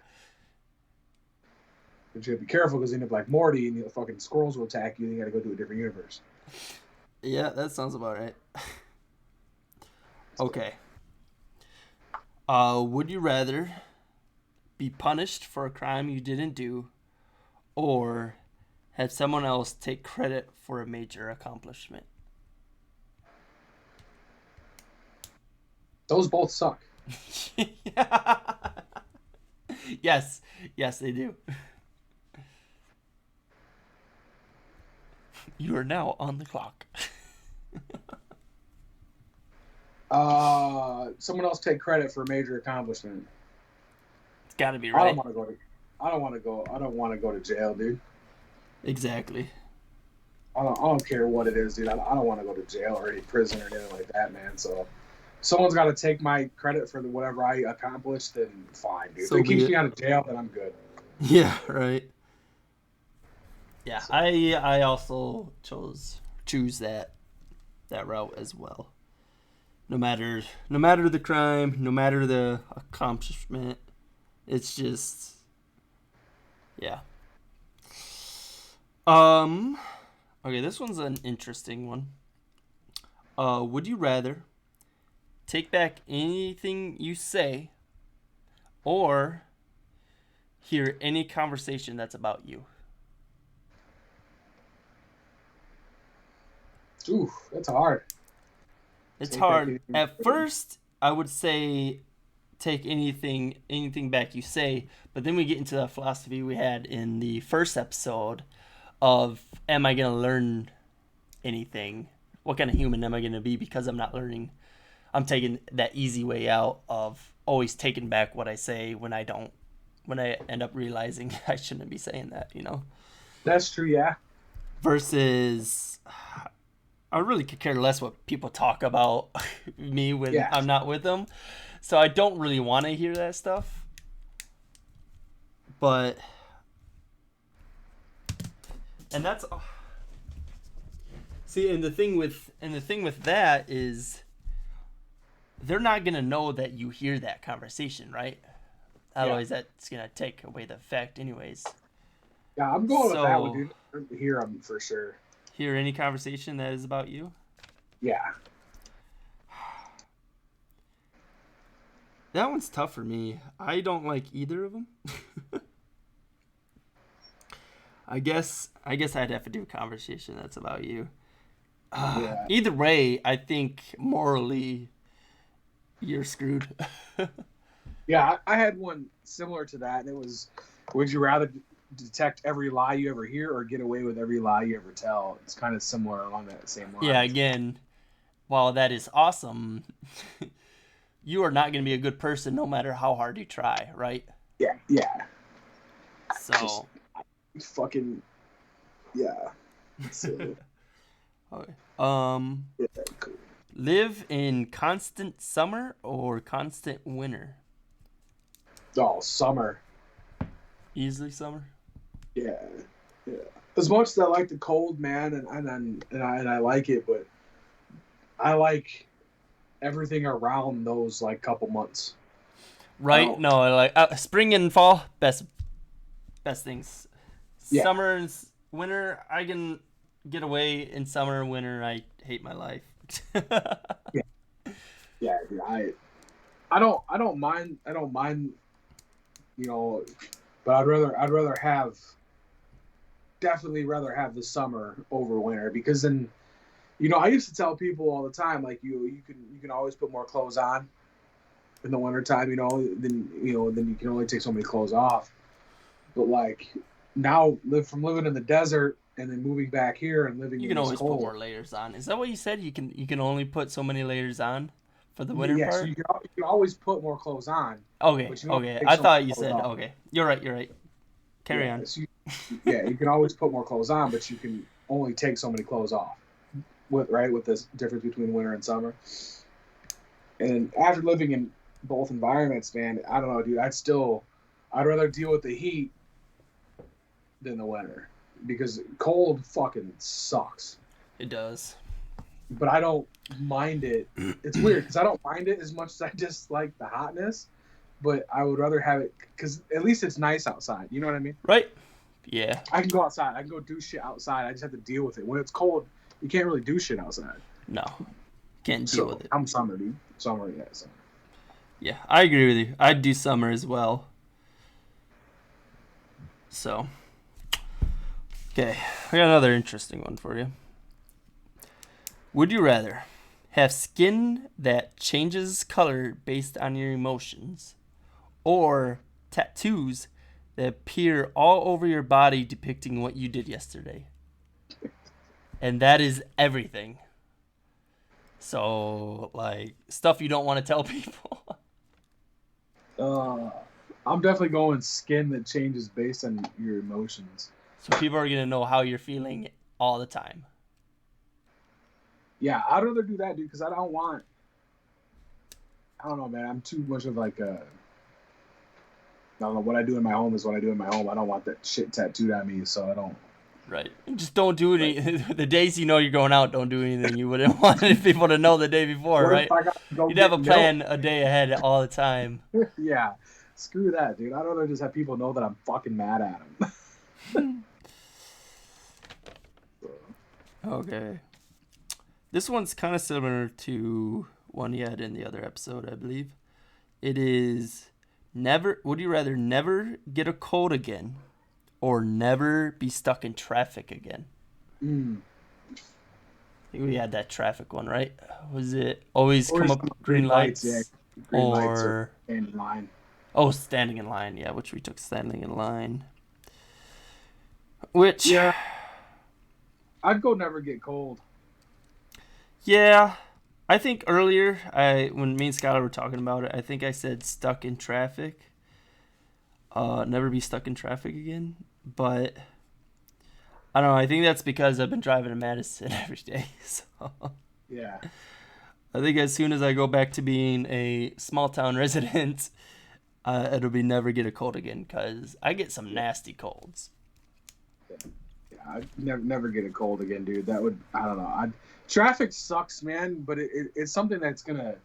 But you have to be careful because you end up like Morty and the fucking squirrels will attack you and you got to go to a different universe.
Yeah, that sounds about right. Okay. Would you rather be punished for a crime you didn't do, or have someone else take credit for a major accomplishment?
Those both suck.
Yes, they do. You are now on the clock.
Someone else take credit for a major accomplishment.
It's got to be right.
I don't want to go to jail, dude.
Exactly.
I don't care what it is, dude. I don't want to go to jail or any prison or anything like that, man. So, someone's got to take my credit for whatever I accomplished, then fine, dude.
So
if it keeps me out of jail, then I'm good.
Yeah, right. Yeah, so. I also choose that route as well. No matter the crime, no matter the accomplishment, it's just, yeah. Okay, this one's an interesting one. Would you rather take back anything you say, or hear any conversation that's about you?
Ooh, that's hard.
It's hard. At first, I would say take anything back you say, but then we get into the philosophy we had in the first episode of, am I going to learn anything? What kind of human am I going to be because I'm not learning? I'm taking that easy way out of always taking back what I say when I end up realizing I shouldn't be saying that, you know?
That's true, yeah.
Versus, I really could care less what people talk about me when I'm not with them. So I don't really want to hear that stuff. But, and that's, see, and the thing with that is, they're not gonna know that you hear that conversation, right? Otherwise, that's gonna take away the effect, anyways.
Yeah, I'm going with that one, dude. Hear them for sure.
Hear any conversation that is about you?
Yeah.
That one's tough for me. I don't like either of them. I guess I'd have to do a conversation that's about you. Either way, I think morally you're screwed.
Yeah, I had one similar to that, and it was, would you rather detect every lie you ever hear or get away with every lie you ever tell? It's kind of similar along that same line.
Yeah, again, while that is awesome, you are not going to be a good person no matter how hard you try, right?
Yeah.
So,
just fucking, yeah. So,
okay.
Yeah, cool.
Live in constant summer or constant winter?
Oh, summer.
Easily summer.
Yeah. As much as I like the cold, man, and I like it, but I like everything around those like couple months.
Right? No, I like spring and fall. Best things. Yeah. Summer and winter, I can get away. In summer and winter, I hate my life.
Yeah. I don't mind. You know, but I'd rather definitely rather have the summer over winter, because then, you know, I used to tell people all the time, like, you can always put more clothes on in the wintertime, then you can only take so many clothes off. But like now, from living in the desert and then moving back here and living,
you can always put more layers on. Is that what you said? You can only put so many layers on for the winter part?
So you can always put more clothes on.
Okay. I thought you said, okay. You're right. Carry on.
So you can always put more clothes on, but you can only take so many clothes off. With this difference between winter and summer. And after living in both environments, man, I don't know, dude. I'd rather deal with the heat than the winter, because cold fucking sucks.
It does.
But I don't mind it. It's weird because I don't mind it as much as I dislike the hotness. But I would rather have it because at least it's nice outside. You know what I mean?
Right. Yeah.
I can go outside. I can go do shit outside. I just have to deal with it. When it's cold, you can't really do shit outside.
No. Can't deal with it.
I'm summer, dude. Summer.
Yeah, I agree with you. I'd do summer as well. So, okay, I got another interesting one for you. Would you rather have skin that changes color based on your emotions, or tattoos that appear all over your body depicting what you did yesterday? And that is everything. So, like, stuff you don't want to tell people.
I'm definitely going skin that changes based on your emotions.
So people are going to know how you're feeling all the time.
Yeah, I'd rather do that, dude, because I don't know, man. I'm too much of like a. I don't know, what I do in my home is what I do in my home. I don't want that shit tattooed on me, so I don't.
Right. Just don't do any. The days you know you're going out, don't do anything you wouldn't want people to know the day before,
What
right?
if I got to go
You'd have a
get
plan a day ahead all the time.
milk? Yeah, screw that, dude. I'd rather just have people know that I'm fucking mad at them.
Okay. This one's kind of similar to one you had in the other episode, I believe. It is would you rather never get a cold again or never be stuck in traffic again? I think we had that traffic one, right? Was it always come up green lights?
Yeah, green lights or
standing in line. Oh, standing in line, yeah, which we took standing in line. Which,
yeah, I'd go never get cold.
Yeah, I think earlier, when me and Skylar were talking about it, I think I said stuck in traffic. Never be stuck in traffic again. But I don't know. I think that's because I've been driving to Madison every day. So
yeah,
I think as soon as I go back to being a small town resident, it'll be never get a cold again because I get some nasty colds.
Yeah, I'd never get a cold again, dude. That would, I don't know. Traffic sucks, man, but it's something that's gonna.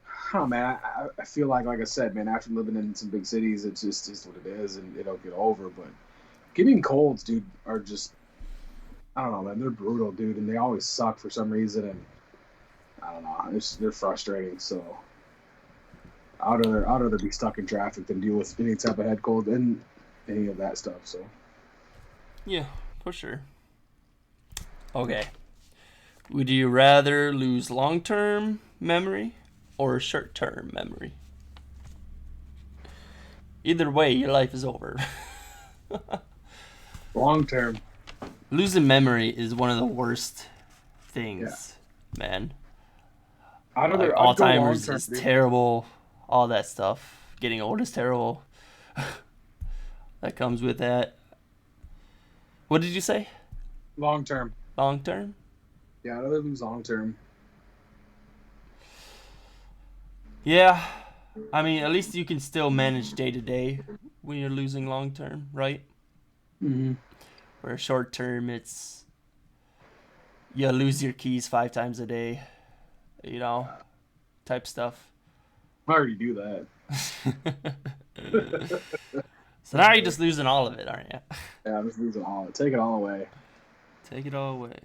I don't know, man. I feel like I said, man, after living in some big cities, it's just is what it is, and it'll get over. But getting colds, dude, are just, I don't know, man. They're brutal, dude, and they always suck for some reason, and I don't know. They're frustrating. So I'd rather be stuck in traffic than deal with any type of head cold and any of that stuff. So
yeah, for sure. Okay. Would you rather lose long-term memory or short-term memory? Either way, your life is over.
Long-term.
Losing memory is one of the worst things, man. Alzheimer's is terrible. All that stuff. Getting old is terrible. That comes with that. What did you say?
Long-term.
Long-term?
Yeah, I'd rather lose long-term.
Yeah. I mean, at least you can still manage day-to-day when you're losing long-term, right?
Mm-hmm.
Where short-term, it's... You lose your keys 5 times a day, you know, type stuff.
I already do that.
So now you're just losing all of it, aren't you?
Yeah, I'm just losing all of it. Take it all away.
Take it all away.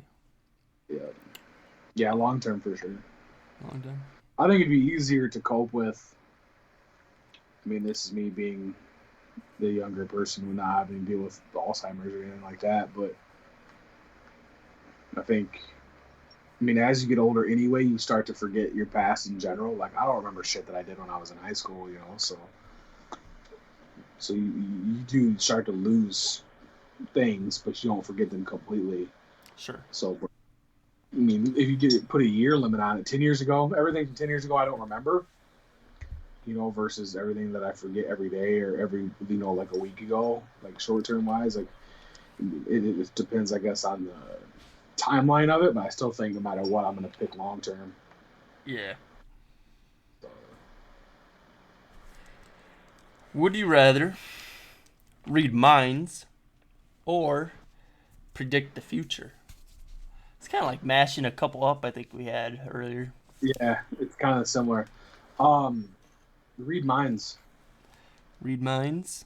Yeah, long term for sure.
Long term.
I think it'd be easier to cope with. I mean, this is me being the younger person who not having to deal with Alzheimer's or anything like that, but I think, I mean, as you get older anyway, you start to forget your past in general. Like, I don't remember shit that I did when I was in high school, you know, so you do start to lose things, but you don't forget them completely.
Sure.
So, I mean, if you put a year limit on it, 10 years ago, everything from 10 years ago I don't remember, you know, versus everything that I forget every day or every, you know, like a week ago, like short-term wise, like, it depends, I guess, on the timeline of it, but I still think no matter what, I'm going to pick long-term.
Yeah. Would you rather read minds or predict the future? It's kind of like mashing a couple up, I think we had earlier.
Yeah, it's kind of similar. Read minds.
Read minds?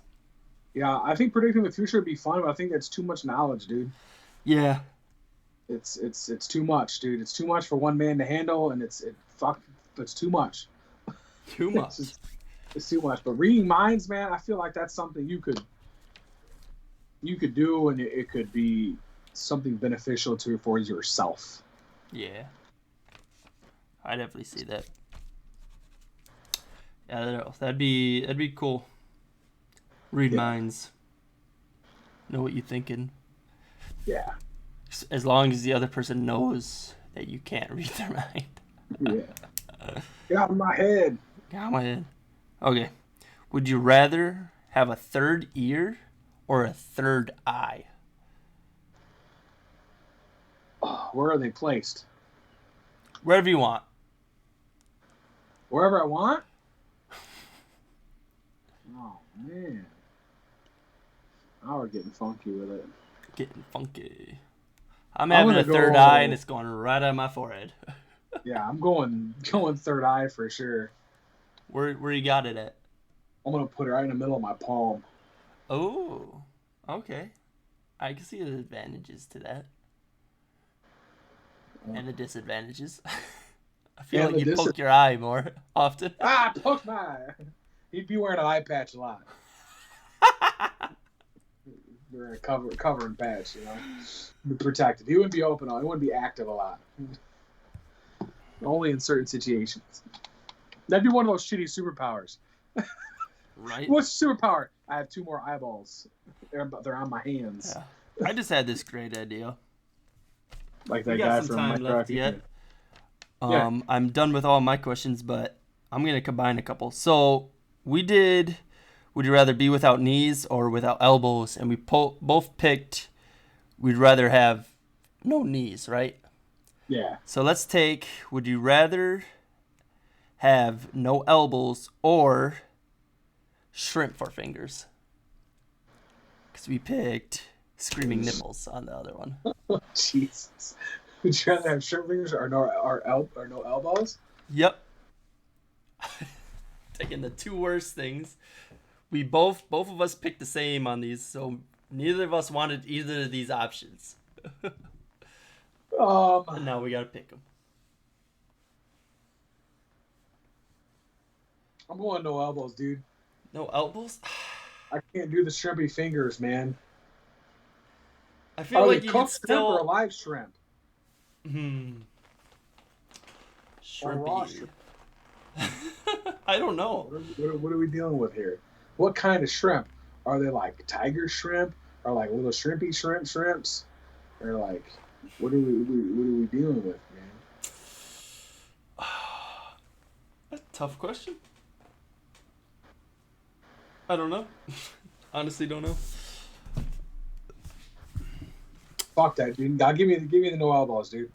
Yeah, I think predicting the future would be fun, but I think that's too much knowledge, dude.
Yeah.
It's too much, dude. It's too much for one man to handle, and it's too much.
Too much.
It's too much. But reading minds, man, I feel like that's something you could you could do, and it could be something beneficial for yourself.
Yeah. I definitely see that. Yeah, that'd be cool. Read minds. Know what you're thinking.
Yeah.
As long as the other person knows that you can't read their mind.
Yeah. Get out of my head.
Get out of my head. Okay. Would you rather have a third ear or a third eye?
Where are they placed?
Wherever you want.
Wherever I want? Oh, man. Now we're getting funky with it.
Getting funky. I'm having a third eye and it's going right on my forehead.
Yeah, I'm going third eye for sure.
Where you got it at?
I'm going to put it right in the middle of my palm.
Oh, okay. I can see the advantages to that. And the disadvantages. I feel like you poke your eye more often.
Poke my eye. He'd be wearing an eye patch a lot. Wearing a covering patch, you know. Be protected. He wouldn't be open. He wouldn't be active a lot. Only in certain situations. That'd be one of those shitty superpowers.
Right?
What's superpower? I have 2 more eyeballs. They're on my hands.
Yeah. I just had this great idea.
Like that guy from
time left yet. I'm done with all my questions, but I'm going to combine a couple. So we did, would you rather be without knees or without elbows? And we both picked, we'd rather have no knees, right?
Yeah.
So let's take, would you rather have no elbows or shrimp for fingers? Because we picked screaming nipples on the other one.
Jesus. Would you rather have shrimp fingers or no elbows?
Yep. Taking the 2 worst things. We both of us picked the same on these, so neither of us wanted either of these options. And now we gotta pick them.
I'm going no elbows, dude.
No elbows?
I can't do the shrimpy fingers, man.
I feel like you could
still...
still...
shrimp or live shrimp?
Shrimpy. Shrimp. I don't know.
What are we dealing with here? What kind of shrimp? Are they like tiger shrimp? Or like little shrimpy shrimps? Or like, what are we dealing with, man?
A tough question. I don't know. Honestly, don't know.
Fuck that, dude. Give me the no elbows, dude.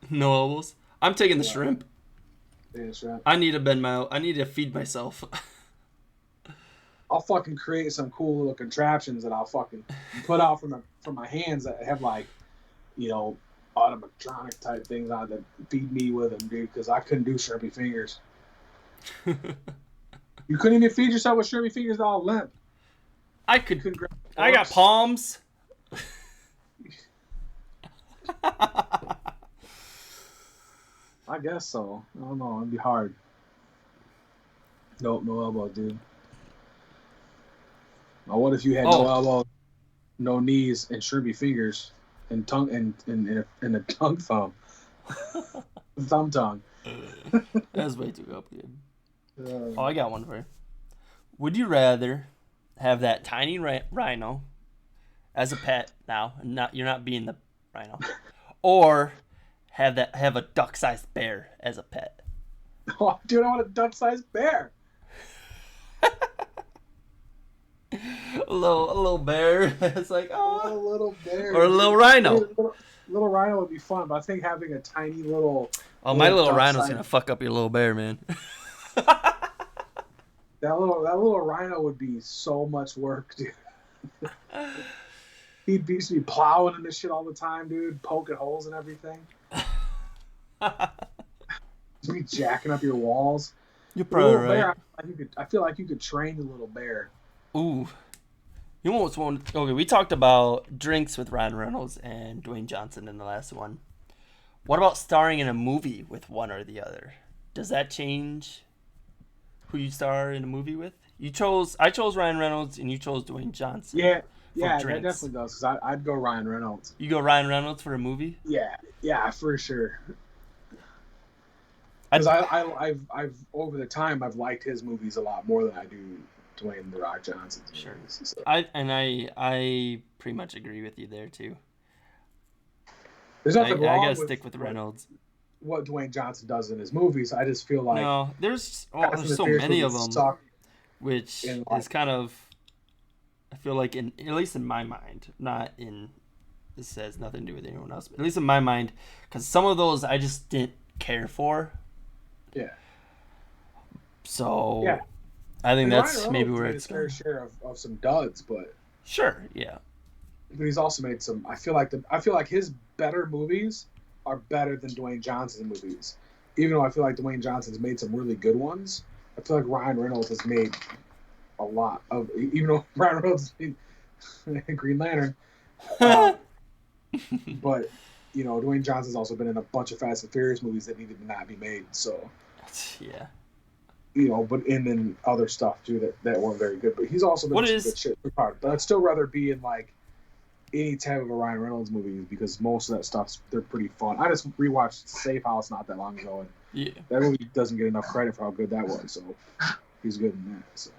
No elbows. I'm taking the shrimp.
Yeah, shrimp.
I need to bend my. I need to feed myself.
I'll fucking create some cool little contraptions that I'll fucking put out from my hands that have like, you know, automatronic type things on that feed me with them, dude. Because I couldn't do shrimpy fingers. You couldn't even feed yourself with shrimpy fingers all limp.
I could. I got palms.
I guess so. I don't know. It'd be hard. Nope, no elbows, dude. Now, what if you had no elbows, no knees, and shrimpy fingers, and tongue, and a tongue thumb, thumb tongue?
That's way too complicated. I got one for you. Would you rather have that tiny rhino as a pet now, and you're not being the rhino, or have a duck-sized bear as a pet?
Oh, dude, I want a duck-sized bear.
a little bear. It's like
a little bear,
or a little rhino.
Dude, little rhino would be fun, but I think having a tiny little.
My little rhino's gonna fuck up your little bear, man.
That little rhino would be so much work, dude. He'd be plowing in this shit all the time, dude, poking holes and everything. He'd be jacking up your walls.
You're probably
right.
Bear,
I feel like you could train the little bear.
Ooh. You almost want. Okay, we talked about drinks with Ryan Reynolds and Dwayne Johnson in the last one. What about starring in a movie with one or the other? Does that change who you star in a movie with? I chose Ryan Reynolds and you chose Dwayne Johnson.
Yeah. Yeah, that
drinks.
definitely does. Because I'd go Ryan Reynolds.
You go Ryan Reynolds for a movie?
Yeah, for sure.
I,
Because I've over the time I've liked his movies a lot more than I do Dwayne the Rock Johnson's
sure.
movies. So.
I pretty much agree with you there too.
There's nothing
I
wrong
gotta
with
stick with Reynolds.
what Dwayne Johnson does in his movies. I just feel like
No, there's
Fast and the
so
Furious
many of
movies
them,
suck
which
in
is kind of, I feel like at least in my mind, not in, this has nothing to do with anyone else, but at least in my mind, because some of those I just didn't care for.
Yeah.
So
Yeah.
I think that's
Ryan
maybe
Reynolds
where
made
it's
his fair
going.
share of some duds, but
Yeah.
but he's also made some. I feel like his better movies are better than Dwayne Johnson's movies. Even though I feel like Dwayne Johnson's made some really good ones, I feel like Ryan Reynolds has made a lot of. Even though Ryan Reynolds made Green Lantern, but Dwayne Johnson's also been in a bunch of Fast and Furious movies that needed to not be made. So
yeah.
but and then other stuff too that weren't very good. But he's also been in some good shit. But I'd still rather be in like any type of a Ryan Reynolds movie because most of that stuff's they're pretty fun. I just rewatched Safe House not that long ago, and that movie doesn't get enough credit for how good that was. So he's good in that. So.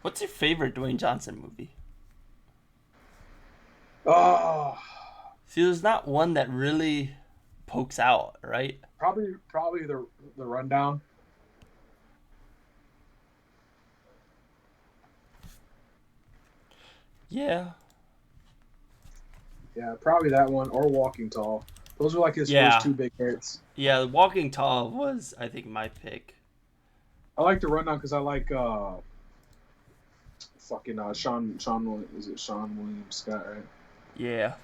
What's your favorite Dwayne Johnson movie?
Oh,
see, there's not one that really pokes out, right?
Probably the Rundown.
Yeah.
Yeah, probably that one or Walking Tall. Those were like his first two big hits.
Yeah, Walking Tall was, I think, my pick.
I like the Rundown because I like Sean is it Sean William Scott, right?
Yeah.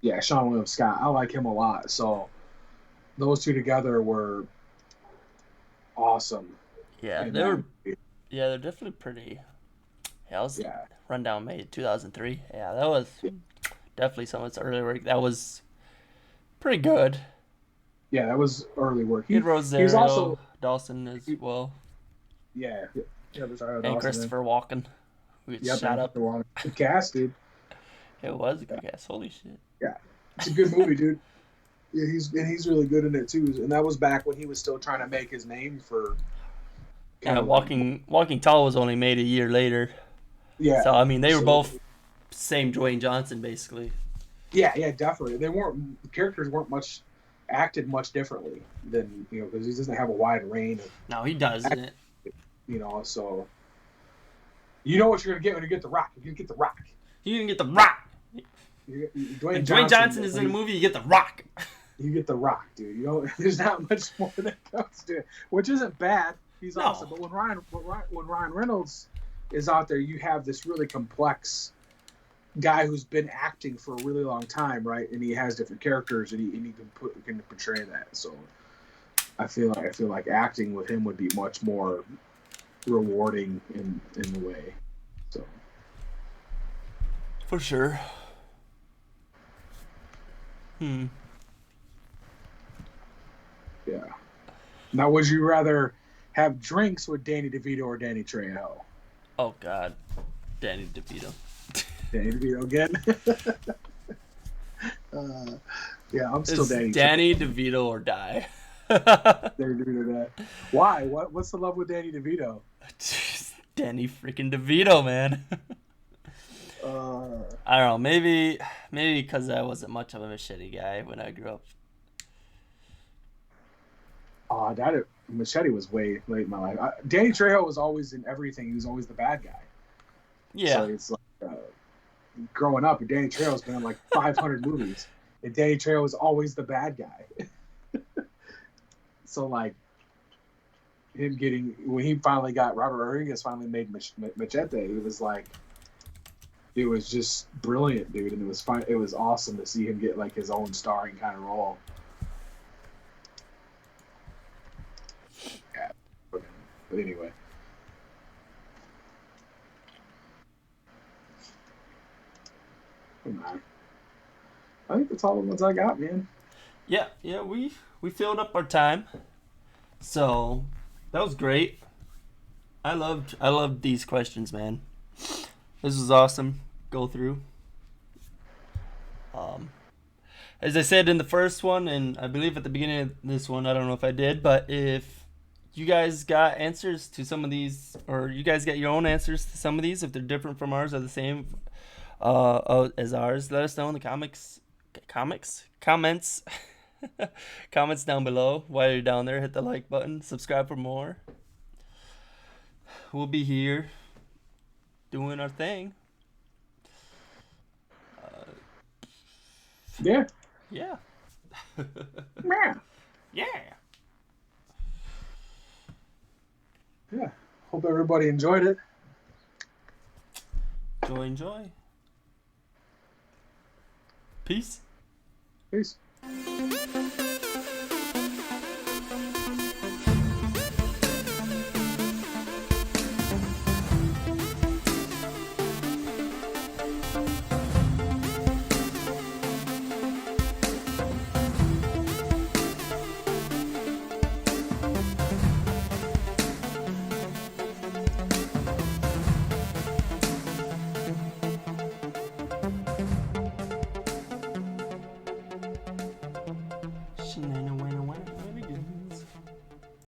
Yeah, Sean William Scott. I like him a lot. So those two together were awesome.
Yeah, they're definitely pretty.
Yeah,
Rundown Maid 2003. Yeah, that was definitely some of its early work. That was pretty good.
Yeah, that was early work.
He Rosario, also Dawson as well.
Yeah,
Rosario and Christopher Walken. Who gets shot up.
Good cast, dude.
It was a good cast. Holy shit.
Yeah, it's a good movie, dude. Yeah, he's really good in it too. And that was back when he was still trying to make his name for.
Walking Tall was only made a year later.
Yeah.
So I mean, they were both same Dwayne Johnson basically.
Yeah, definitely. The characters weren't acted much differently than because he doesn't have a wide range.
No, he doesn't.
So you know what you're gonna get when you get the Rock. You're gonna get the Rock.
You can get the Rock. Dwayne Johnson is in a movie. You get the Rock.
You get the Rock, dude. There's not much more that comes to it, which isn't bad. He's awesome. But when Ryan Reynolds is out there, you have this really complex guy who's been acting for a really long time, right? And he has different characters, and he can portray that. So I feel like acting with him would be much more rewarding in the way. So
for sure.
Yeah. Now, would you rather have drinks with Danny Devito or Danny Trejo?
Oh God, Danny DeVito.
Danny DeVito again. Yeah, I'm still
Danny DeVito or die.
Danny DeVito die. Why? What's the love with Danny DeVito?
Danny freaking DeVito, man. I don't know. Maybe because I wasn't much of a machete guy when I grew up.
Machete was way late in my life. Danny Trejo was always in everything. He was always the bad guy.
Yeah.
So it's like growing up, Danny Trejo's been in like 500 movies, and Danny Trejo was always the bad guy. So like him when he finally got Robert Rodriguez finally made Machete, it was just brilliant, dude, and it was fun. It was awesome to see him get like his own starring kind of role. Yeah, but anyway. I think that's all the ones I got, man.
Yeah, we filled up our time, so that was great. I loved these questions, man. This was awesome. Go through. Um, as I said in the first one, and I believe at the beginning of this one, I don't know if I did, but if you guys got answers to some of these, or you guys got your own answers to some of these, if they're different from ours or the same as ours, let us know in the comments, comments down below. While you're down there, hit the like button, subscribe for more. We'll be here doing our thing.
Yeah.
Yeah.
Yeah.
Yeah.
Yeah. Hope everybody enjoyed it.
Enjoy. Peace.
Peace.